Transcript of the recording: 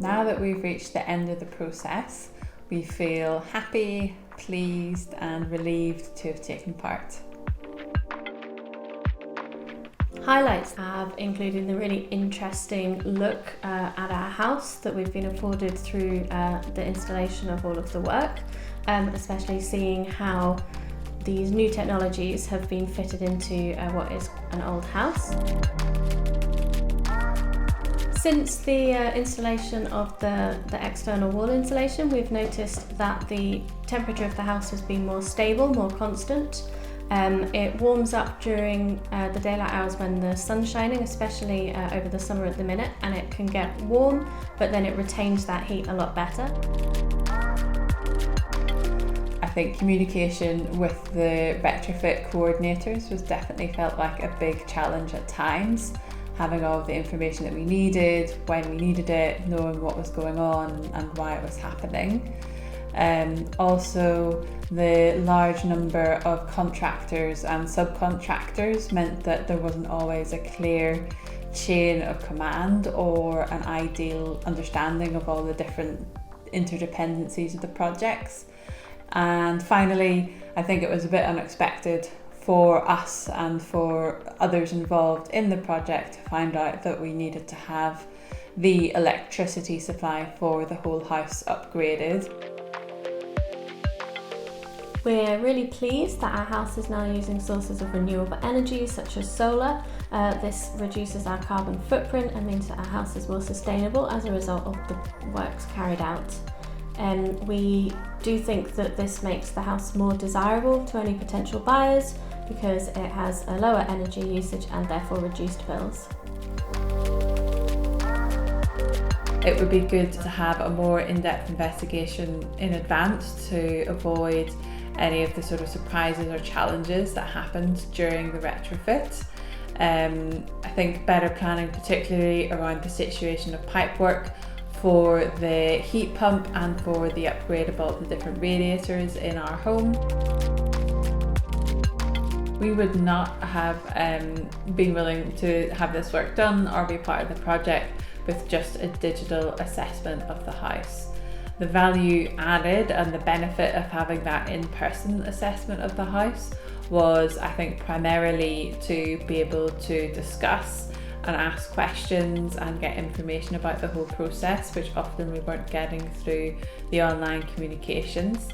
Now that we've reached the end of the process, we feel happy, pleased and relieved to have taken part. Highlights have included the really interesting look at our house that we've been afforded through the installation of all of the work, especially seeing how these new technologies have been fitted into what is an old house. Since the installation of the external wall insulation, we've noticed that the temperature of the house has been more stable, more constant. It warms up during the daylight hours when the sun's shining, especially over the summer at the minute, and it can get warm, but then it retains that heat a lot better. I think communication with the retrofit coordinators was definitely felt like a big challenge at times. Having all of the information that we needed, when we needed it, knowing what was going on and why it was happening. Also, the large number of contractors and subcontractors meant that there wasn't always a clear chain of command or an ideal understanding of all the different interdependencies of the projects. And finally, I think it was a bit unexpected for us and for others involved in the project to find out that we needed to have the electricity supply for the whole house upgraded. We're really pleased that our house is now using sources of renewable energy such as solar. This reduces our carbon footprint and means that our house is more sustainable as a result of the works carried out. We do think that this makes the house more desirable to any potential buyers because it has a lower energy usage and therefore reduced bills. It would be good to have a more in-depth investigation in advance to avoid any of the sort of surprises or challenges that happened during the retrofit. I think better planning, particularly around the situation of pipework for the heat pump and for the upgrade of all the different radiators in our home. We would not have been willing to have this work done or be part of the project with just a digital assessment of the house. The value added and the benefit of having that in-person assessment of the house was, I think, primarily to be able to discuss and ask questions and get information about the whole process, which often we weren't getting through the online communications.